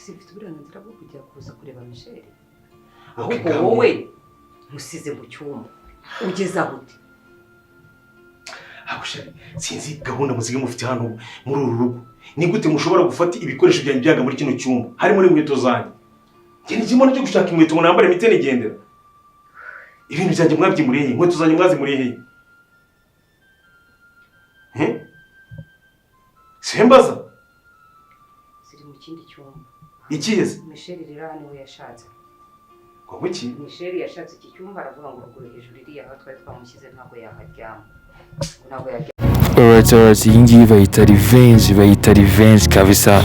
sifite uburenganzira bwo kujya kuza kureba Michel ahubwo wowe musize mu cyumba ugeza gute Abushari sinzi gahunda muzige mufite hano muri uru rugo ni gute mushobora gufata ibikoresho byanyu byaga muri kino cyumba harimo n'inkweto zanyu njye nigimo cyo gushaka inkweto nambare mitene gendera ibintu byanjye mwabyimuriye inkweto zanyu mwazimuriye Sembaza ziri mu kindi cyumba ikiyeze Michel rero hano we yashatse ko buki Michel yashatse iki cyumba aravuga ngo ruguru hejuru iriya aho twari twamushyize ntabwo yaharyama ntabwo yaryama. Alright, iyi ngiyi bayita revenge kabisa.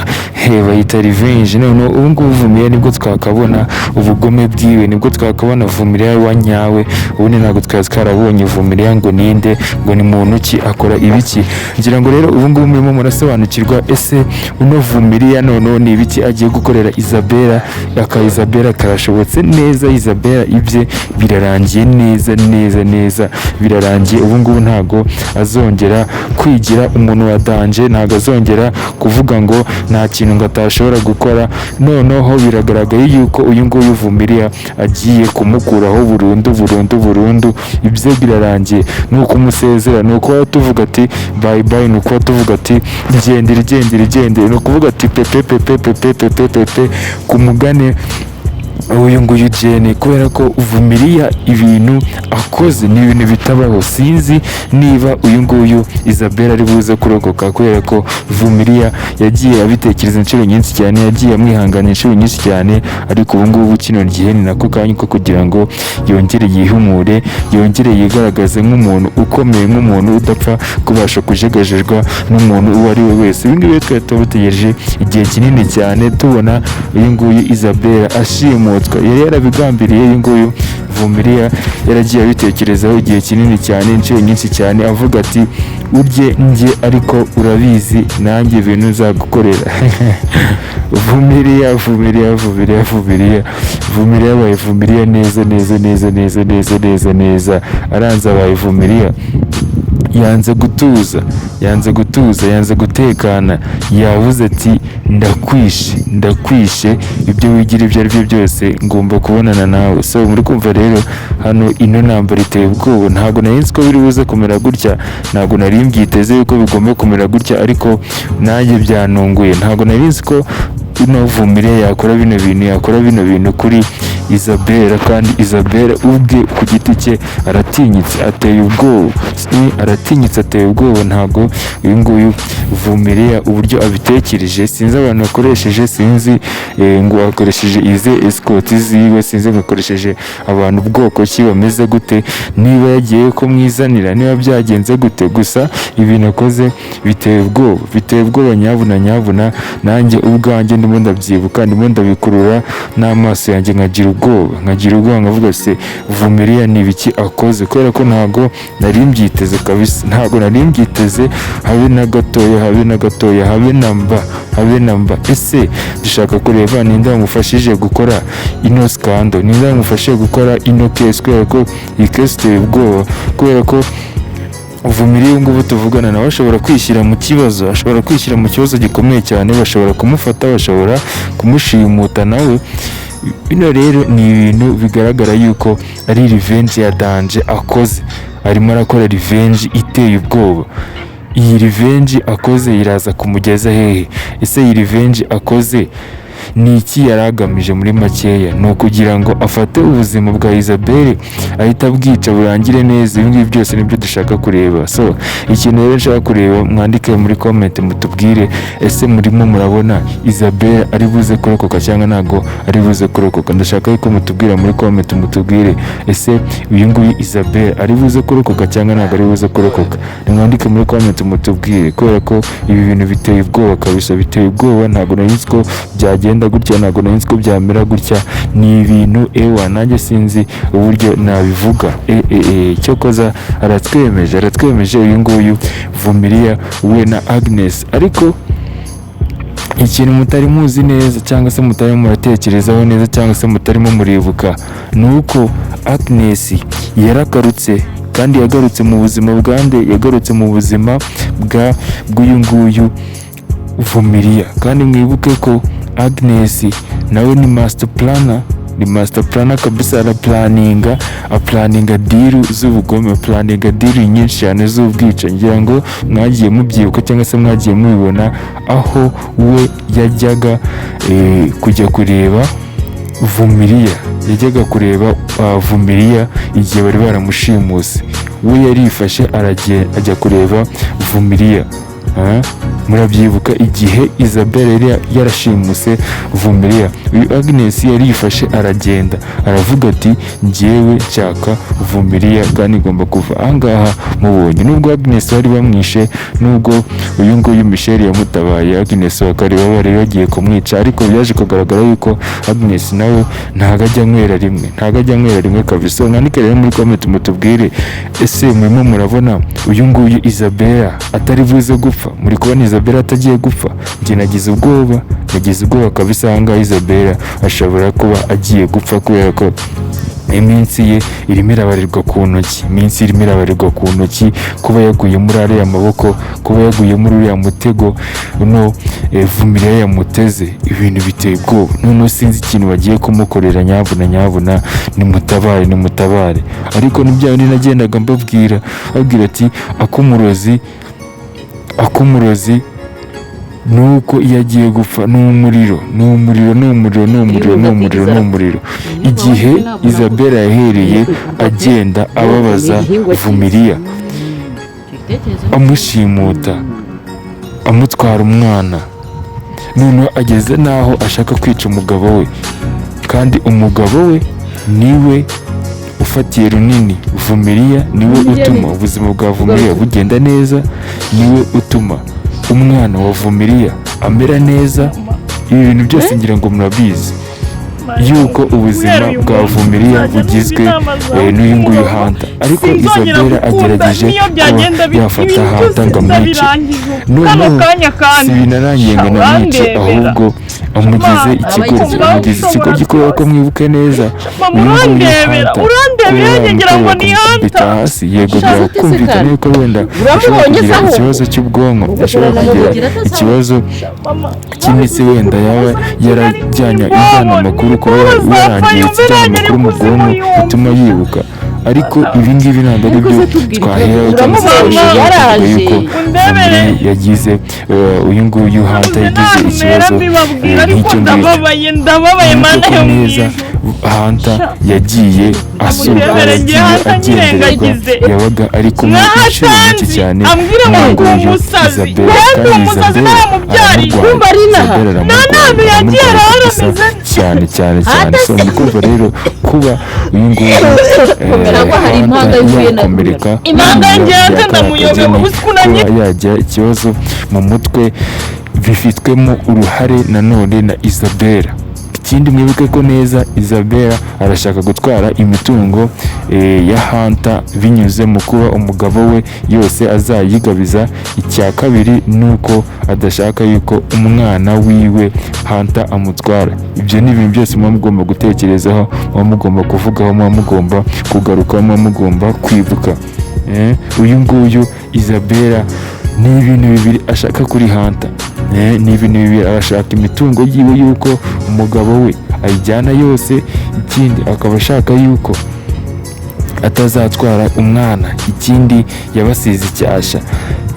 Bayita revenge. None ubu ngubu Vumilia nibwo twakabona ubugome bwiwe, nibwo twakabona Vumilia wa nyawe. Ubundi ntabwo twarabonye Vumilia ngo ninde, ngo ni muntu ki, akora ibiki. Ngira ngo rero ubu ngubu murimo murasobanukirwa ese uno Vumilia none ni ibiki agiye gukorera Isabella. Isabella karashobotse neza, Isabella ibye birarangiye neza birarangiye. Ubu ngubu ntago azongera kwigira umuntu wa danger, ntago azongera kuvuga ngo nta kintu ngo atashobora gukora. Noneho biragaragaye yuko uyu nguyu Vumilia agiye kumukuraho burundu. Ibyo birarangiye, nuko umusezera, nuko tuvuga ati bye bye, nuko tuvuga ati gendere, no kuvuga ati pepe kumugane uyu nguyu Jane, kubera ko Vumilia ibintu akoze ni ibintu bitabaho. Sinzi niba uyu nguyu Isabella ari buze kurokoka, kubera ko Vumilia yagiye abitekereza inshuro nyinshi cyane, yagiye amwihangana inshuro nyinshi cyane, ariko ubu ngubu kino gihe ni nako kanya ko kugira ngo yongere yihumure, yongere yigaragaze nk'umuntu ukomeye, nk'umuntu udapfa kubasha kujegajejwe n'umuntu uwo ari we wese. Ibi ngibi twari tubutegereje igihe kinini cyane, tubona uyu nguyu Isabella ashimutwa. Yari yarabigambiriye uyu nguyu Vumilia, yaragiye abitekerezaho igihe kinini cyane, inshuro nyinshi cyane, avuga ati urye njye ariko urabizi nanjye ibintu nzagukorera. Vumilia abaye Vumilia neza, aranze abaye Vumilia. Yanze gutuza, yanze gutekana, yavuze ati ndakwishe, ibyo wigira ibyo ari byo byose ngomba kubonana nawe. So muri kumva rero hano ino ntambara iteye ubwoba. Ntabwo nari nzi ko biri buze kumera gutya, ntabwo nari mbyiteze yuko bigomba kumera gutya, ariko nanjye byanunguye. Ntabwo nari nzi ko ino Vumilia yakora bino bintu kuri Isabella, kandi Isabella ubwe ku giti cye aratinyitse, ateye ubwoba. Ntabwo uyu nguyu Vumilia uburyo abitekereje, sinzi abantu bakoresheje, sinzi ngo akoresheje ize escort ziwe, sinzi ngo akoresheje abantu ubwoko ki bameze gute, niba yagiye ko mwizanira, niba byagenze gute, gusa ibintu akoze biteye ubwoba nyabuna. Nanjye ubwanjye ndimo ndabyibuka, ndimo ndabikurura n'amaso yanjye, nkagira ubwoba nkavuga se Vumilia ni ibiki akoze, kubera ko ntabwo nari mbyiteze kabisa, ntabwo nari mbyiteze habe na gatoya, habe namba. Ese dushaka kureba ninde wamufashije gukora ino scandal, ninde wamufashije gukora ino case, kubera ko iyi case iteye ubwoba, kubera ko Vumilia ubu ngubu tuvugana nawe ashobora kwishyira mu kibazo, gikomeye cyane. Bashobora kumufata, bashobora kumushimuta nawe. Bino rero ni ibintu bigaragara yuko ari revenge ya danger akoze, arimo arakora revenge iteye ubwoba. Iyi revenge akoze iraza kumugeza hehe? Ese iyi revenge akoze ni iki yari agamije muri makeya? Ni ukugira ngo afate ubuzima bwa Isabella ahita abwica burangire neza. Ibi ngibi byose nibyo dushaka kureba. So ikintu rero nshaka kureba, mwandike muri comment mutubwire, ese murimo murabona Isabella ari buze kurokoka cyangwa ntago ari buze kurokoka? Ndashaka yuko mutubwira muri comment, mutubwire ese uyu nguyu Isabella ari buze kurokoka cyangwa ntago ari buze kurokoka. Mwandike muri comment mutubwire, kubera ko ibi bintu biteye ubwoba kabisa, biteye ubwoba. Ntago nari nzi ko byagenda gutya, ntago nari nzi ko byamera gutya. Ni ibintu nanjye sinzi uburyo nabivuga. Cyo koza aratwemeje uyu nguyu Vumilia we na Agnes. Ariko ikintu mutari muzi neza, cyangwa se mutarimo muratekerezaho neza, cyangwa se mutarimo muribuka, ni uko Agnes yarakarutse, kandi yagarutse mu buzima yagarutse mu buzima bw'uyu nguyu Vumilia. Kandi mwibuke ko Agnes nawe ni master planner kabisa, aplaninga deal z'ubugome, aplaninga deal nyinshi cyane z'ubwicanyi. Ngira ngo mwagiye mubyibuka cyangwa se mwagiye mubibona aho we yajyaga kujya kureba Vumiriya, Vumiriya igihe bari baramushimuse. We yarifashe ajya kureba Vumiriya. Murabyibuka igihe Isabelle yari yarashimuse Vumiriya, uyu Agnes yarifashe aragenda aravuga ati njyewe nshaka Vumiriya kandi ngomba kuva ahangaha mubonye. Nubwo Agnes bari bamwishe, nubwo uyu nguyu Michel yamutabaye, Agnes bakareba bari bagiye kumwica, ariko byaje kugaragara yuko Agnes nawe ntago ajya nywera rimwe kabisa. Mwandike rero muri comment mutubwire, ese murimo murabona uyu nguyu Isabelle atari buze gupfa? Muri kubona Isabelle atagiye gupfa? Njye nagize ubwoba kabisa. Ahangaha Isabelle ashobora kuba agiye gupfa kubera ko iminsi ye irimo irabarirwa ku ntoki, kuba yaguye muri ariya maboko, kuba yaguye muri uriya mutego Vumiriya yamuteze, ibintu biteye ubwoba. Noneho sinzi ikintu bagiye kumukorera. Nyabuna nimutabare. Ariko nibyo nagendaga mbabwira ati akumurozi nuko iyo agiye gupfa n'umuriro. Igihe Isabelle yahereye agenda ababaza Vumiriya, amushimuta, amutwara umwana, noneho ageze n'aho ashaka kwica umugabo we, kandi umugabo we niwe ufatiye runini Vumiriya, niwe utuma ubuzima bwa Vumiriya bugenda neza, niwe utuma umwana wa Vumiriya amera neza. Ibi bintu byose ngira ngo murabizi yuko ubuzima bwa Vumiriya bugizwe n'uyu nguyu Hunter, ariko Isabelle agerageje kuba yafata Hunter ngo amwice. Noneho si binarangiye ngo namwice, ahubwo amugeze ikigoryi kubera ko mwibuke neza uyu nguyu Hunter kubita hasi. Yego byakumvikana yuko wenda ashobora kugira ikibazo cy'ubwonko, ashobora kugira ikibazo cy'imitsi, wenda yaba ijyana amakuru, kuba yarangiritse ijyana amakuru mu bwonko bituma yibuka. Ariko ibi ngibi ntabwo ari byo twaheraho cyangwa se twashobora yuko Vumiriya yagize uyu nguyu Hunter yagize ikibazo nk'icyo ngicyo. Neza Hunter yagiye asurwa, yagiye agendererwa, yabaga ari kumwe inshuro nyinshi cyane n'uyu nguyu Isabelle, kandi Isabelle aramurwanya cyane. So ni kumva rero kuba uyu nguyu yakomereka, kuba yagira ikibazo mu mutwe, bifitwemo uruhare nanone na Isabelle. Ikindi mwibuke ko neza Isabelle arashaka gutwara imitungo ya Hunter binyuze mu kuba umugabo we yose azayigabiza. Icya kabiri nuko adashaka yuko umwana wiwe Hunter amutwara. Ibyo ni ibintu byose muba mugomba gutekerezaho, muba mugomba kuvugaho, muba mugomba kugarukaho, muba mugomba kwibuka. Uyu nguyu Isabelle ni ibintu bibiri ashaka kuri Hunter. Ni ibintu bibiri, arashaka imitungo yiwe yuko umugabo we ayijyana yose, ikindi akaba ashaka yuko atazatwara umwana. Ikindi yabasize icyasha,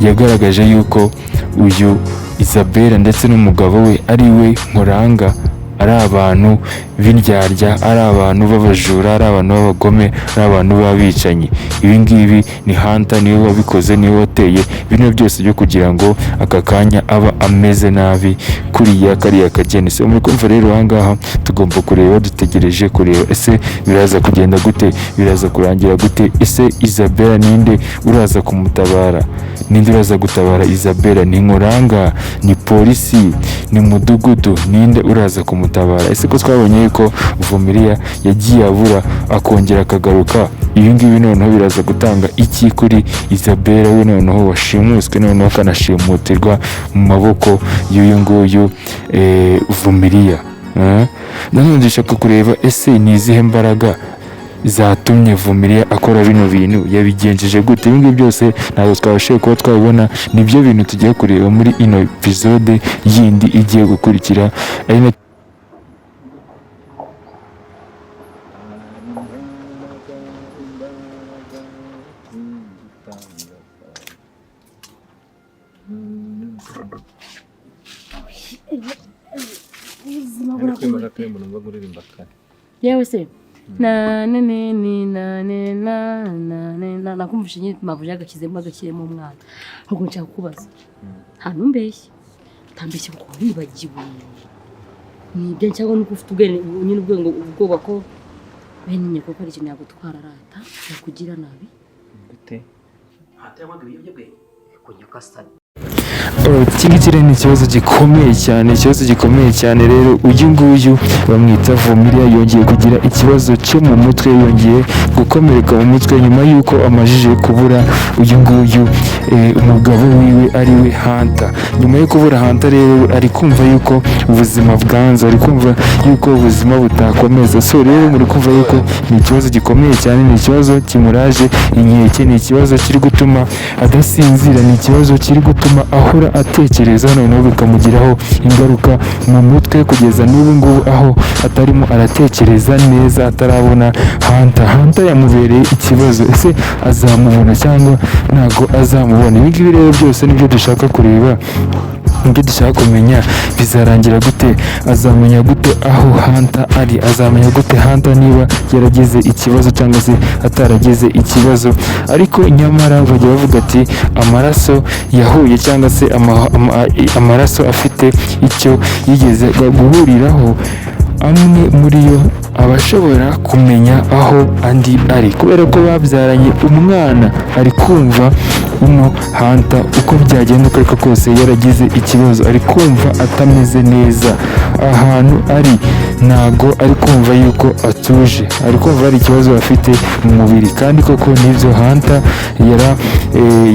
yagaragaje yuko uyu Isabelle ndetse n'umugabo we ari we Nkuranga, ari abantu b'indyarya, ari abantu b'abajura, ari abantu b'abagome, ari abantu b'abicanyi. Ibi ngibi ni Hunter niwe wabikoze, niwe wateye bino byose byo kugira ngo aka kanya aba ameze nabi kuriya kariya kageni. So muri kumva rero ahangaha tugomba kureba, dutegereje kureba ese biraza kugenda gute, biraza kurangira gute, ese Isabelle ninde uraza kumutabara, ninde uraza gutabara Isabelle? Ni Nkuranga, ni polisi, ni mudugudu, ninde uraza kumutabara? Ese ko twabonye ko Vumiriya yagiye abura akongera akagaruka, ibi ngibi noneho biraza gutanga iki kuri Isabelle we noneho washimuswe, noneho akanashimutirwa mu maboko y'uyu nguyu Vumiriya. Nanone dushaka kureba ese ni izihe mbaraga zatumye Vumilia akora bino bintu yabigenjeje gute. Ibi ngibi byose ntabwo twabashije kuba twabibona, nibyo bintu tugiye kureba muri ino episode yindi igiye gukurikira ari na yewe se nakumvishe nyine mabuja agashyizemo umwana. Ahubwo nshaka kubaza nta numbeshye utambeshye kuko wibagiwe nibyo cyangwa nuko ufite nyine ubwoba ko bene nyoko ko ari ikintu yagutwara arata yakugira nabi gute hatayamaga ibiyobyabwenge kunyuka sani. Iki ngiki rero ni ikibazo gikomeye cyane rero uyu nguyu bamwita Vumilia yongeye kugira ikibazo cyo mu mutwe, yongeye gukomereka mu mutwe nyuma y'uko amajije kubura uyu nguyu umugabo wiwe ari we Hunter. Nyuma yo kubura Hunter rero ari kumva yuko ubuzima bwanze, ari kumva yuko ubuzima butakomeza. So rero muri kumva yuko ni ikibazo gikomeye cyane, ni ikibazo kimuraje inkeke, ni ikibazo kiri gutuma adasinzira, ni ikibazo kiri gutuma ahora atekereza, noneho bikamugiraho ingaruka mu mutwe kugeza n'ubu ngubu aho atarimo aratekereza neza, atarabona Hunter yamubereye ikibazo. Ese azamubona cyangwa ntago azamubona? Ibi ngibi rero byose nibyo dushaka kureba, nibyo dushaka kumenya bizarangira gute, azamenya gute aho Hunter ari, azamenya gute Hunter niba yaragize ikibazo cyangwa se ataragize ikibazo. Ariko nyamara bajya bavuga ati amaraso yahuye cyangwa se amaraso afite icyo yigeze guhuriraho, amwe muri yo aba ashobora kumenya aho andi ari, kubera ko babyaranye umwana. Ari kumva uno Hunter uko byagenda uko ariko kose yaragize ikibazo, ari kumva atameze neza ahantu ari, ntago ari kumva yuko atuje, ari kumva hari ikibazo afite mu mubiri. Kandi koko nibyo Hunter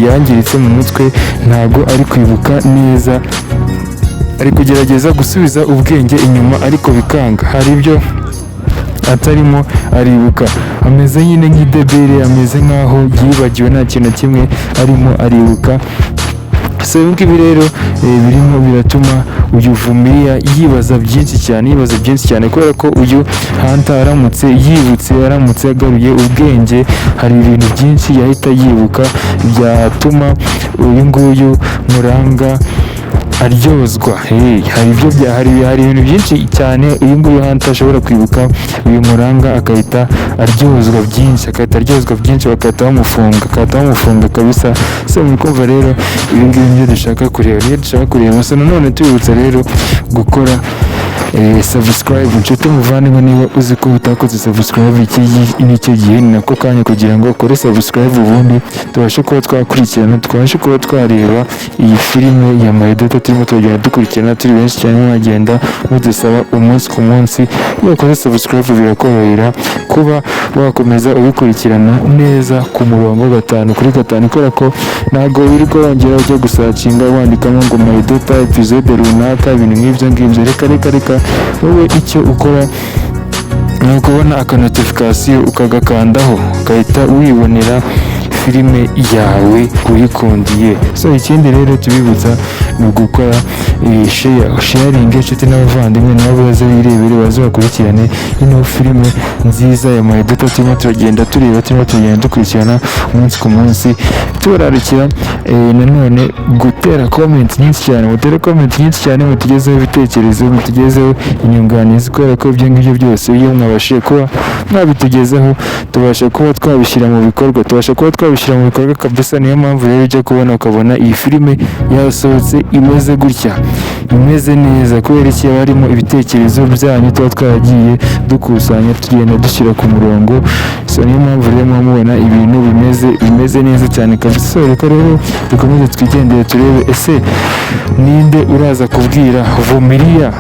yangiritse mu mutwe, ntago ari kwibuka neza, ari kugerageza gusubiza ubwenge inyuma ariko bikanga. Hari ibyo atarimo aribuka, ameze nyine nk'idebere, ameze nk'aho yibagiwe nta kintu kimwe arimo aribuka. So ibi ngibi rero birimo biratuma uyu Vumilia yibaza byinshi cyane kubera ko uyu Hunter aramutse yibutse, aramutse agaruye ubwenge, hari ibintu byinshi yahita yibuka byatuma uyu nguyu Muranga aryozwa. Hari ibintu byinshi cyane uyu nguyu Hunter ashobora kwibuka, uyu Muranga agahita aryozwa byinshi, bagahita bamufunga kabisa. So muri kumva rero ibi ngibi nibyo dushaka kureba, gusa nanone tubibutsa rero gukora subscribe. Inshuti muvandimwe, niba uzi ko utakoze subscribe, iki nicyo gihe, ni nako kanya kugira ngo ukore subscribe, ubundi tubashe kuba twakurikirana, tubashe kuba twareba iyi filime ya Maridota turimo tugenda dukurikirana turi benshi cyane, mwagenda mudusaba umunsi ku munsi. Iyo ukoze subscribe birakorohera kuba wakomeza ubikurikirana neza ku murongo 5 kuri 5, kubera ko ntabwo wirirwa wongera ujya gusacinga wandikamo ngo Maridota episode runaka, ibintu nk'ibyo. Reka wowe icyo ukora ni ukubona akanotification ukagakandaho, ugahita wibonera filime yawe uyikundiye. So ikindi rero tubibutsa ni ugukora sharing, inshuti n'abavandimwe nabo baze birebere, baze bakurikirane ino filime nziza ya Maridota turimo turagenda dukurikirana umunsi ku munsi, tubararikira nanone gutera comment nyinshi cyane, mutugezeho ibitekerezo, mutugezeho inyunganizi, kubera ko ibyo ngibyo byose iyo mwabashije kuba mwabitugezeho tubasha kuba twabishyira mu bikorwa, kabisa. Niyo mpamvu rero ujya kubona ukabona iyi filime yasohotse imeze gutya, imeze neza, kubera iki harimo ibitekerezo byanyu tuba twaragiye dukusanya, tugenda dushyira ku murongo. So niyo mpamvu rero mubona ibintu bimeze neza cyane kabisa. So reka rero dukomeze twigendere turebe ese ninde uraza kubwira Vumilia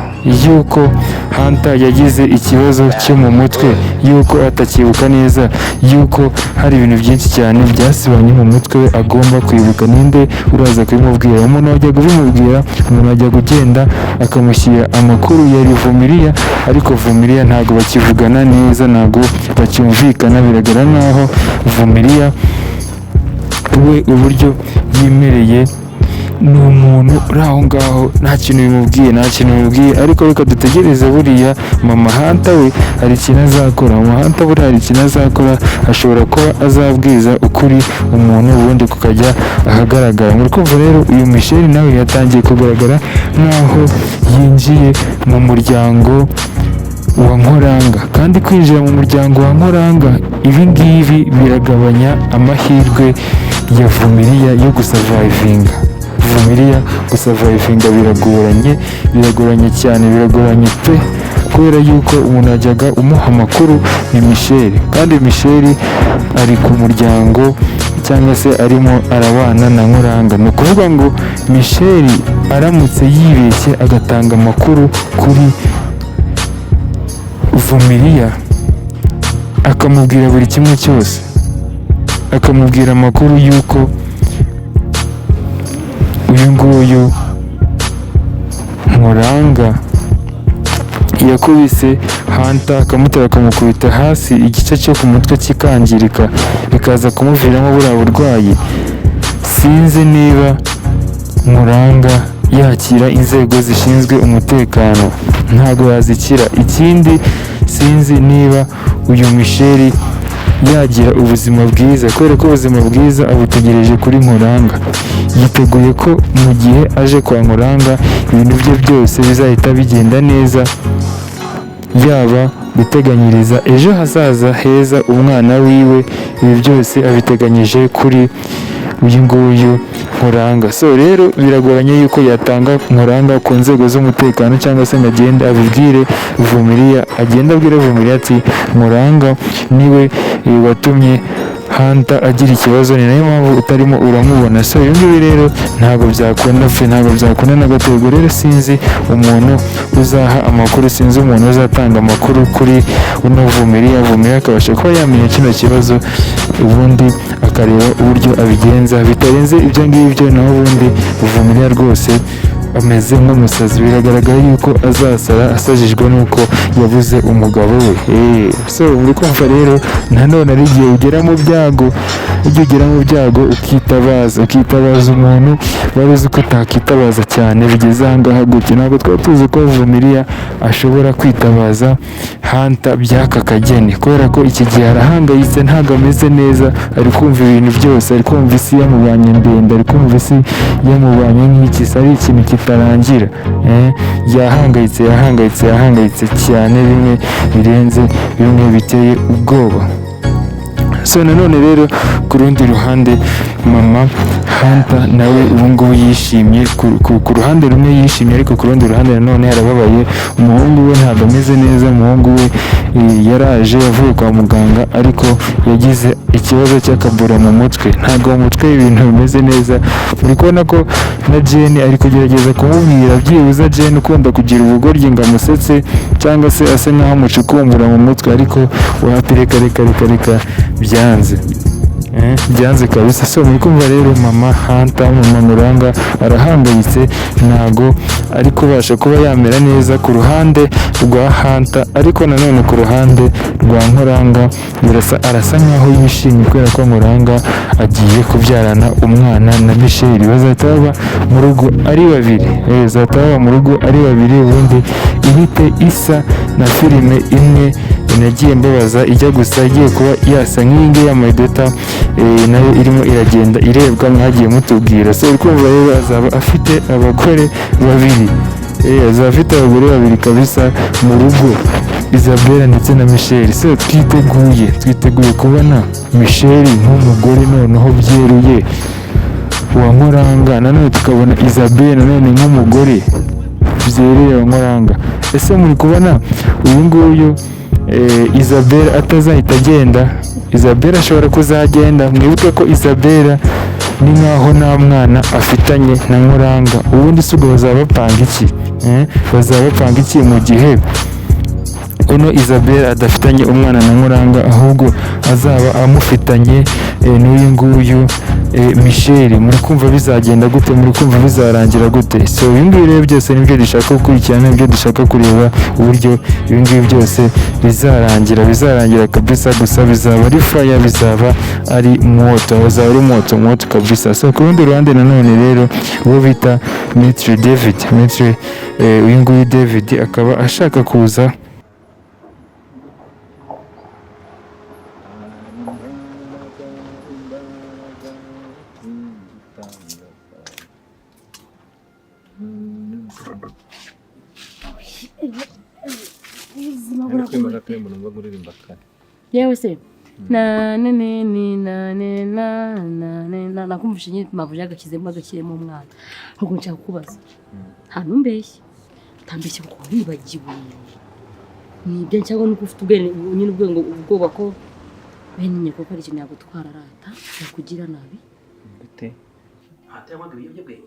yuko Hunter yagize ikibazo cyo mu mutwe, yuko atakibuka neza, yuko hari ibintu byinshi cyane byasibanye mu mutwe we agomba kwibuka. Ninde uraza kubimubwira? Umuntu wajyaga ubimubwira, umuntu wajya kugenda akamushyira amakuru yari Vumiriya, ariko Vumiriya ntabwo bakivugana neza, ntabwo bacyumvikana. Biragaragara nkaho Vumiriya we uburyo yimereye ni umuntu uri aho ngaho nta kintu bimubwiye, ariko reka dutegereze buriya mama Hunter we hari ikintu azakora. Mama Hunter buriya hari ikintu azakora, ashobora kuba azabwiza ukuri umuntu ubundi kukajya ahagaragara. Muri kumva rero uyu Michelle nawe yatangiye kugaragara nkaho yinjiye mu muryango wa Nkoranga, kandi kwinjira mu muryango wa Nkoranga ibi ngibi biragabanya amahirwe ya Vumiriya yo gusavayivinga. Vumiriya gusavayivinga biragoranye cyane, biragoranye pe, kubera yuko umuntu yajyaga umuha amakuru ni Michelle, kandi Michelle ari ku muryango cyangwa se arimo arabana na Nkoranga. Ni ukuvuga ngo Michelle aramutse yibeshye agatanga amakuru kuri Vumiriya akamubwira buri kimwe cyose, akamubwira amakuru y'uko uyu nguyu Nkoranga yakubise Hunter akamutera akamukubita hasi, igice cyo ku mutwe kikangirika bikaza kumuviramo buriya burwayi. Sinzi niba Nkoranga yakira inzego zishinzwe umutekano, ntabwo yazikira. Ikindi sinzi niba uyu Michelle yagira ubuzima bwiza, kubera ko ubuzima bwiza abutegereje kuri Nkoranga. Yiteguye ko mu gihe aje kwa Nkoranga ibintu bye byose bizahita bigenda neza, yaba guteganyiriza ejo hazaza heza umwana wiwe, ibi byose abiteganyije kuri uyu nguyu Nkoranga. So rero biragoranye yuko yatanga Nkoranga ku nzego z'umutekano, cyangwa se ngo agende abibwire Vumiriya, agenda abwira Vumiriya ati Nkoranga niwe watumye Hunter agira ikibazo, ni nayo mpamvu utarimo uramubona. So ibi ngibi rero ntabwo byakunda na gato. Rero sinzi umuntu uzaha amakuru, sinzi umuntu uzatanga amakuru kuri uno Vumiriya akabasha kuba yamenya kino kibazo, ubundi akareba uburyo abigenza bitarenze ibyo ngibyo. naho ubundi Vumiriya rwose ameze nk'umusazi, biragaragara yuko azasara asajijwe n'uko yabuze umugabo we. So uri kumva rero nanone ari igihe ugera mu byago, ukitabaza umuntu wari uzi ko utakitabaza cyane, bigeze ahangaha gutya. Ntabwo twari tuzi ko Vumiriya ashobora kwitabaza Hunter by'aka kageni, kubera ko iki gihe arahangayitse, ntabwo ameze neza, ari kumva ibintu byose, ari kumva isi yamubanye ndende, ari kumva isi yamubanye nk'ikisi, ari ikintu kitarangira. Yahangayitse cyane, bimwe birenze, bimwe biteye ubwoba. So nanone rero ku rundi ruhande mama Hunter nawe ubu ngubu yishimye, ku ruhande rumwe yishimye, ariko ku rundi ruhande nanone yarababaye. Umuhungu we ntabwo ameze neza, umuhungu we yaraje yavuye kwa muganga, ariko yagize ikibazo cy'akabura mu mutwe, ntabwo mu mutwe ibintu bimeze neza. uri kubona ko na Jane ari kugerageza kumubwira, byibuze Jane ukunda kugira ubugoryi ngo amusetse cyangwa se ase nkaho amucukumbura mu mutwe, ariko reka byanze kabisa. So muri kumva rero mama Hunter, mama Nkoranga arahangayitse, ntago ari kubasha kuba yamera neza ku ruhande rwa Hunter, ariko nanone ku ruhande rwa Nkoranga arasa nkaho yishimye, kubera ko Nkoranga agiye kubyarana umwana na Michelle, bazahita baba mu rugo ari babiri, ubundi ihite isa na filime imwe nagiye mbabaza ijya gusa, igiye kuba yasa nk'iyingi ya Maidota, nayo irimo iragenda irebwa, mwagiye mutubwira. So uri kumva rero azaba afite abagore babiri, kabisa mu rugo, Isabella ndetse na Michelle. So twiteguye kubona Michelle nk'umugore noneho byeruye wa Nkoranga, nanone tukabona Isabella nanone nk'umugore byereye wa Nkoranga. Ese muri kubona uyu nguyu Isabella atazahita agenda? Isabella ashobora kuzagenda. Mwibuke ko Isabella ni nkaho nta mwana afitanye na Nkuranga. Ubundi se ubwo bazaba bapanga iki? Bazaba bapanga iki mu gihe uno Isabelle adafitanye umwana na Nkuranga, ahubwo azaba amufitanye n'uyu nguyu Michel? Muri kumva bizagenda gute? Muri kumva bizarangira gute? So ibi ngibi rero byose nibyo dushaka gukurikirana, nibyo dushaka kureba uburyo ibi ngibi byose bizarangira kabisa. Gusa bizaba ari fire, bizaba ari moto, bizaba ari moto kabisa. So ku rundi ruhande nanone rero uwo bita Maître David, uyu nguyu David akaba ashaka kuza yewe se nakumvishe nyine mabuja agakizemo agakiremo umwana. Ahubwo nshaka kubaza, nta numbeshye utambeshye kuko wibagiwe nibyo cyangwa nuko ufite ubwenge nyine ubwoba ko bene nyako ko ari ikintu yagutwara arata yakugira nabi gute hata yabaga ibiyobyabwenge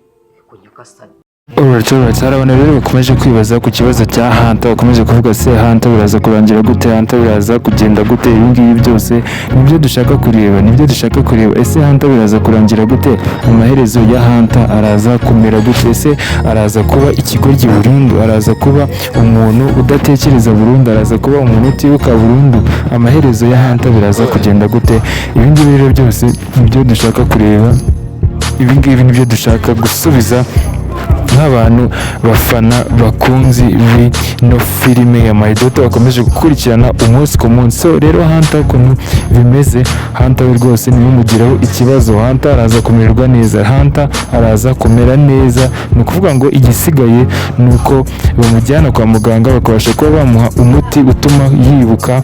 kunyakasana. Alright, hari abantu rero bakomeje kwibaza ku kibazo cya Hunter, bakomeje kuvuga se Hunter biraza kurangira gute, Hunter biraza kugenda gute? Ibi ngibi byose nibyo dushaka kureba, ese Hunter biraza kurangira gute? Amaherezo ya Hunter araza kumera gute? Ese araza kuba ikigoryi burundu, araza kuba umuntu udatekereza burundu, araza kuba umuntu utibuka burundu? Amaherezo ya Hunter biraza kugenda gute? Ibi ngibi rero byose nibyo dushaka kureba, ibi ngibi nibyo dushaka gusubiza nk'abantu bafana bakunzi bino filime ya My Daughter bakomeje gukurikirana umunsi ku munsi. So rero Hunter ukuntu bimeze, Hunter we rwose ntibimugiraho ikibazo. Hunter araza kumererwa neza, Hunter araza kumera neza. Ni ukuvuga ngo igisigaye ni uko bamujyana kwa muganga bakabasha kuba bamuha umuti utuma yibuka,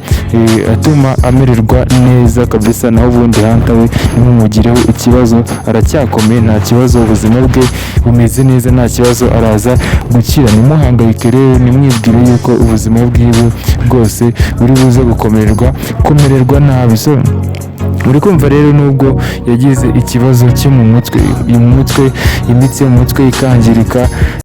atuma amererwa neza kabisa. Naho ubundi Hunter we ntibimugiraho ikibazo, aracyakomeye, nta kibazo, ubuzima bwe bumeze neza, nta kibazo, araza gukira. Nimuhangayike rero, nimwibwire yuko ubuzima bwiwe bwose buri buze kumererwa nabi. So muri kumva rero nubwo yagize ikibazo cyo mu mutwe, imitsi yo mu mutwe ikangirika,